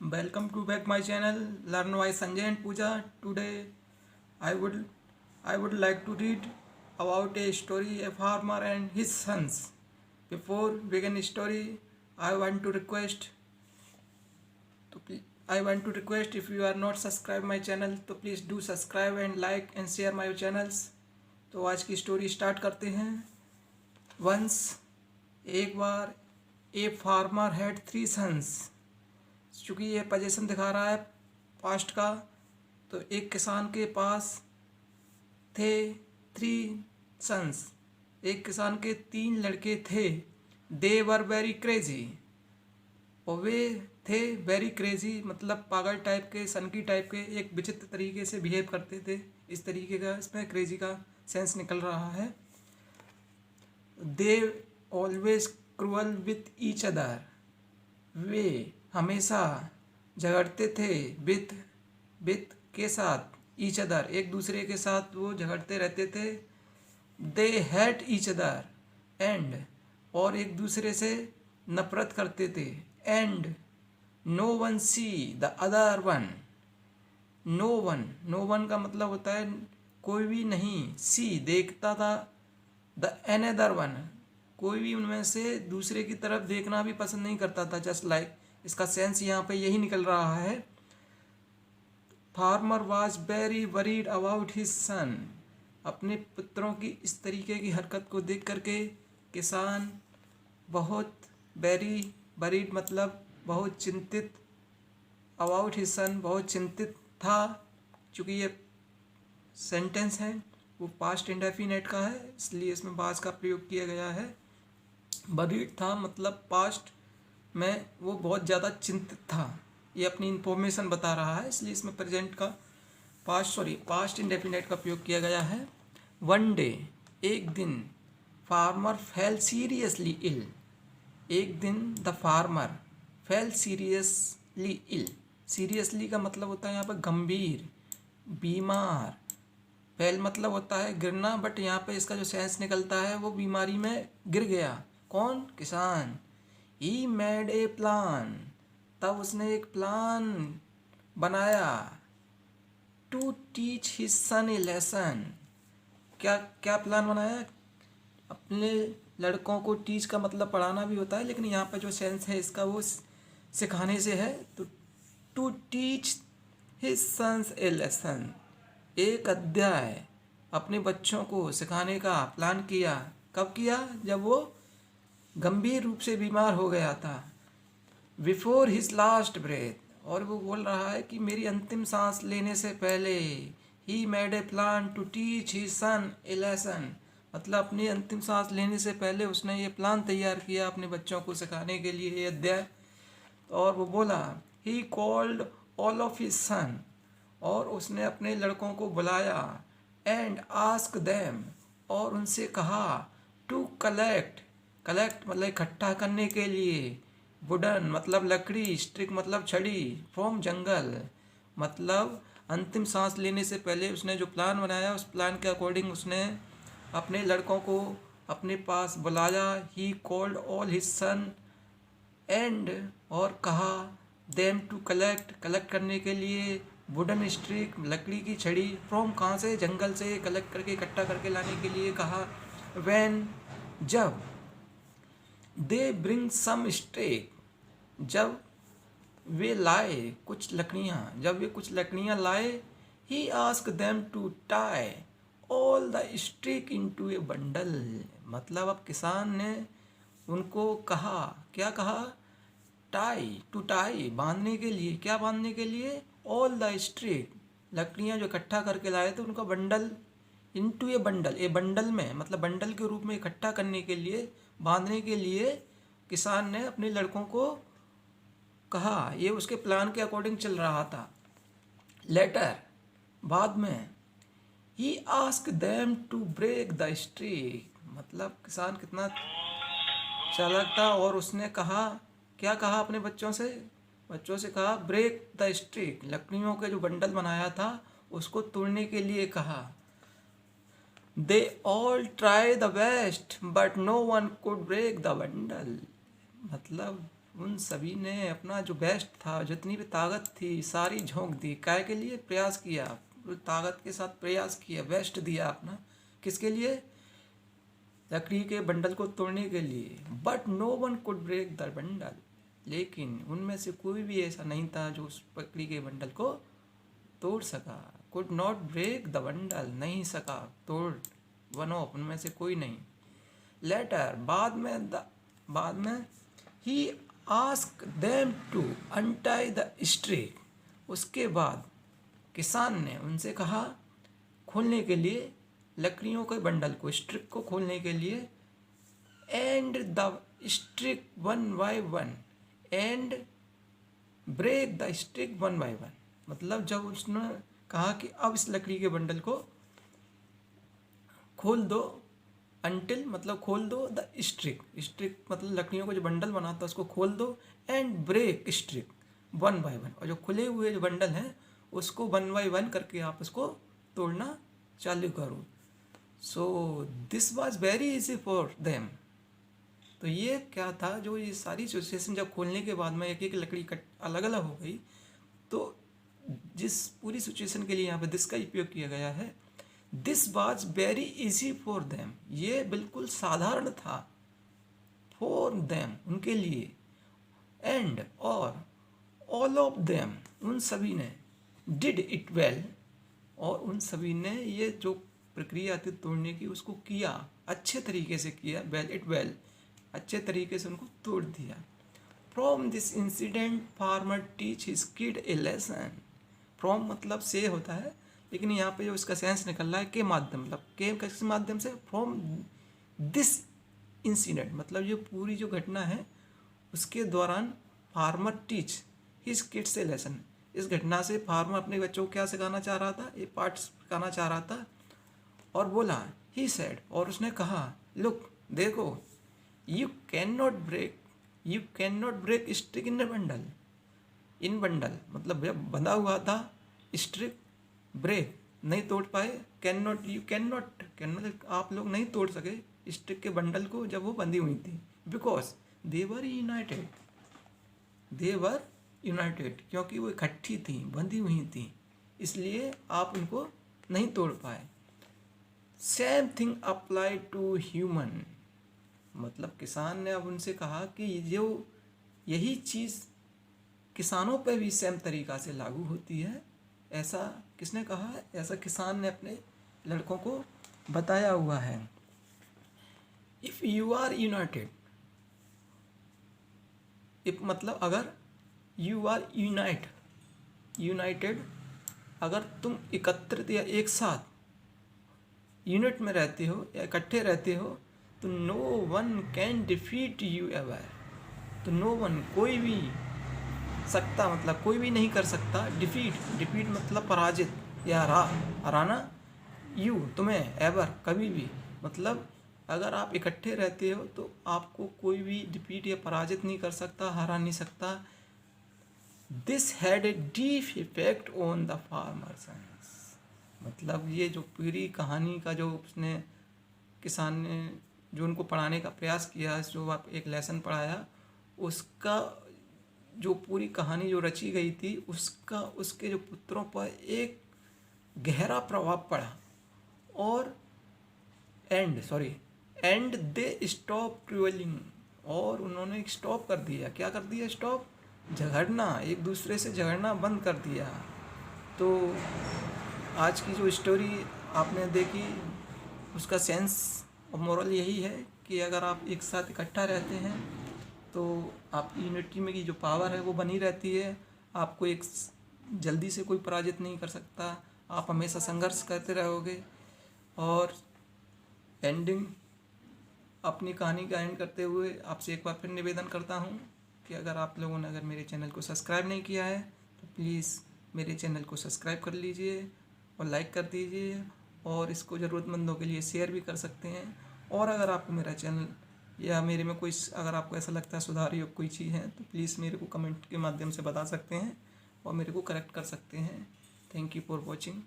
Welcome to back my channel Learn by Sanjay and Pooja. Today I would like to read about a story a farmer and his sons. Before begin story, I want to request I want to request if you are not subscribe my channel तो please do subscribe and like and share my channels. तो आज की story start करते हैं. Once एक बार a farmer had 3 sons. चूँकि ये position दिखा रहा है पास्ट का, तो एक किसान के पास थे 3 सन्स. एक किसान के 3 लड़के थे. दे वर वेरी क्रेजी, और वे थे वेरी क्रेजी मतलब पागल टाइप के, सनकी टाइप के, एक विचित्र तरीके से बिहेव करते थे. इस तरीके का इसमें क्रेजी का सेंस निकल रहा है. They always cruel with each other, वे हमेशा झगड़ते थे. विथ के साथ, ईच अदर एक दूसरे के साथ वो झगड़ते रहते थे. They hate each other and, और एक दूसरे से नफरत करते थे. And no one see the other one. No one का मतलब होता है कोई भी नहीं. सी देखता था. द अनदर वन, कोई भी उनमें से दूसरे की तरफ देखना भी पसंद नहीं करता था. जस्ट लाइक इसका सेंस यहाँ पे यही निकल रहा है. Farmer was very worried about his son. अपने पुत्रों की इस तरीके की हरकत को देख करके किसान बहुत वेरी वरीड मतलब बहुत चिंतित, अबाउट हिज सन बहुत चिंतित था. चूँकि ये सेंटेंस है वो पास्ट इंडेफिनेट का है, इसलिए इसमें वाज का प्रयोग किया गया है. वरीड था मतलब पास्ट में वो बहुत ज़्यादा चिंतित था. ये अपनी इन्फॉर्मेशन बता रहा है, इसलिए इसमें प्रेजेंट का पास्ट इंडेफिनेट का प्रयोग किया गया है. वन डे, एक दिन, फार्मर फेल सीरियसली इल. एक दिन the farmer fell seriously ill. Seriously का मतलब होता है यहाँ पर गंभीर, बीमार. फेल मतलब होता है गिरना, बट यहाँ पे इसका जो सेंस निकलता है वो बीमारी में गिर गया. कौन? किसान. ही मेड ए प्लान, तब उसने एक प्लान बनाया. To teach his son a lesson. क्या प्लान बनाया? अपने लड़कों को टीच का मतलब पढ़ाना भी होता है, लेकिन यहाँ पर जो सेंस है इसका वो सिखाने से है. तो to teach his sons a lesson, एक अध्याय अपने बच्चों को सिखाने का प्लान किया. कब किया? जब वो गंभीर रूप से बीमार हो गया था. बिफोर हिज लास्ट ब्रेथ, और वो बोल रहा है कि मेरी अंतिम सांस लेने से पहले. He made a plan to teach his son a lesson, मतलब अपनी अंतिम सांस लेने से पहले उसने ये प्लान तैयार किया अपने बच्चों को सिखाने के लिए ये अध्याय. और वो बोला he called all of his son, और उसने अपने लड़कों को बुलाया. एंड आस्क देम, और उनसे कहा. टू कलेक्ट मतलब इकट्ठा करने के लिए. वुडन मतलब लकड़ी, स्टिक मतलब छड़ी, फ्रॉम जंगल मतलब अंतिम सांस लेने से पहले उसने जो प्लान बनाया उस प्लान के अकॉर्डिंग उसने अपने लड़कों को अपने पास बुलाया. He called all his son and, और कहा. देम टू कलेक्ट करने के लिए. वुडन स्टिक लकड़ी की छड़ी. फ्रॉम कहाँ से? जंगल से. कलेक्ट करके इकट्ठा करके लाने के लिए कहा. व्हेन जब. दे ब्रिंग सम स्टिक, जब वे लाए कुछ लकड़ियाँ. जब वे कुछ लकड़ियाँ लाए. He ask them to tie all the stick into a bundle, मतलब अब किसान ने उनको कहा. क्या कहा? टाई बांधने के लिए. क्या बांधने के लिए? ऑल द स्टिक, लकड़ियाँ जो इकट्ठा करके लाए थे उनका बंडल. इनटू ए बंडल में मतलब बंडल के रूप में इकट्ठा करने के लिए, बांधने के लिए किसान ने अपने लड़कों को कहा. ये उसके प्लान के अकॉर्डिंग चल रहा था. लेटर, बाद में. He ask them to break the stick, मतलब किसान कितना चालाक था, और उसने कहा. क्या कहा अपने बच्चों से कहा ब्रेक द स्टिक, लकड़ियों के जो बंडल बनाया था उसको तोड़ने के लिए कहा. They all try the best but no one could break the bundle, मतलब उन सभी ने अपना जो बेस्ट था, जितनी भी ताकत थी, सारी झोंक दी। काय के लिए? प्रयास किया, ताकत के साथ प्रयास किया, बेस्ट दिया अपना। किसके लिए? लकड़ी के बंडल को तोड़ने के लिए। But no one could break the bundle, लेकिन उनमें से कोई भी ऐसा नहीं था जो उस लकड़ी के बंडल को तोड़ सका। Could not break the bundle, नहीं सका तोड़, वन ऑफ, उनमें से कोई नहीं। लेटर, बाद में he ask them to untie the stick, उसके बाद किसान ने उनसे कहा खोलने के लिए लकड़ियों के बंडल को, स्ट्रिक को खोलने के लिए। And the stick one by one, and break the stick one by one, मतलब जब उसने कहा कि अब इस लकड़ी के बंडल को खोल दो, अंटिल मतलब खोल दो, द स्ट्रिक, स्ट्रिक मतलब लकड़ियों को जो बंडल बनाता है उसको खोल दो, and break stick one by one, और जो खुले हुए जो बंडल हैं उसको वन बाय वन करके आप उसको तोड़ना चालू करो। So this was very easy for them. तो ये क्या था, जो ये सारी सिचुएशन जब खोलने के बाद में एक एक लकड़ी अलग अलग हो गई, तो जिस पूरी सिचुएशन के लिए यहाँ पे दिस का उपयोग किया गया है, this was very easy for them, ये बिल्कुल साधारण था, फॉर देम उनके लिए, एंड और ऑल ऑफ देम उन सभी ने, डिड इट वेल और उन सभी ने ये जो प्रक्रिया थी तोड़ने की उसको किया, अच्छे तरीके से किया, वेल अच्छे तरीके से उनको तोड़ दिया। From this incident farmer teach his kid A lesson. From मतलब से होता है, लेकिन यहाँ पे जो इसका सेंस निकल रहा है के माध्यम, मतलब के किस माध्यम से, फ्रॉम दिस इंसिडेंट मतलब ये पूरी जो घटना है उसके दौरान फार्मर टीच हिज किड्स ए लेसन, इस घटना से फार्मर अपने बच्चों को क्या सिखाना चाह रहा था, ये पाठ सिखाना चाह रहा था। और बोला ही सेड, और उसने कहा लुक देखो, you can not break stick in bundle, in bundle मतलब जब बंधा हुआ था स्ट्रिक, ब्रेक नहीं तोड़ पाए, यू कैन नॉट मतलब आप लोग नहीं तोड़ सके स्ट्रिक के बंडल को जब वो बंधी हुई थी, बिकॉज दे वर यूनाइटेड, क्योंकि वो इकट्ठी थी, बंधी हुई थी, इसलिए आप उनको नहीं तोड़ पाए। Same thing apply to human, मतलब किसान ने अब उनसे कहा कि जो यही चीज़ किसानों पे भी सेम तरीक़ा से लागू होती है। ऐसा किसने कहा है? ऐसा किसान ने अपने लड़कों को बताया हुआ है। If you are united, if मतलब अगर यू आर यूनाइटेड, अगर तुम एकत्रित या एक साथ यूनिट में रहते हो या इकट्ठे रहते हो, तो no one can defeat you ever, तो नो वन कोई भी सकता मतलब कोई भी नहीं कर सकता, डिफीट मतलब पराजित या हराना, यू तुम्हें, एवर कभी भी, मतलब अगर आप इकट्ठे रहते हो तो आपको कोई भी डिफीट या पराजित नहीं कर सकता, हरा नहीं सकता। This had a deep effect on the farmers, मतलब ये जो पूरी कहानी का जो उसने किसान ने जो उनको पढ़ाने का प्रयास किया, जो आप एक लेसन पढ़ाया, उसका जो पूरी कहानी जो रची गई थी उसका उसके जो पुत्रों पर एक गहरा प्रभाव पड़ा। और एंड दे स्टॉप क्रूलिंग, और उन्होंने स्टॉप कर दिया, क्या कर दिया? स्टॉप, झगड़ना, एक दूसरे से झगड़ना बंद कर दिया। तो आज की जो स्टोरी आपने देखी उसका सेंस और मोरल यही है कि अगर आप एक साथ इकट्ठा रहते हैं तो आपकी यूनिटी में की जो पावर है वो बनी रहती है, आपको एक जल्दी से कोई पराजित नहीं कर सकता, आप हमेशा संघर्ष करते रहोगे। और एंडिंग, अपनी कहानी का एंड करते हुए आपसे एक बार फिर निवेदन करता हूँ कि अगर आप लोगों ने अगर मेरे चैनल को सब्सक्राइब नहीं किया है तो प्लीज़ मेरे चैनल को सब्सक्राइब कर लीजिए और लाइक कर दीजिए, और इसको ज़रूरतमंदों के लिए शेयर भी कर सकते हैं। और अगर आपको मेरा चैनल या मेरे में कोई, अगर आपको ऐसा लगता है सुधार योग कोई चीज़ है तो प्लीज़ मेरे को कमेंट के माध्यम से बता सकते हैं और मेरे को करेक्ट कर सकते हैं। Thank you for watching.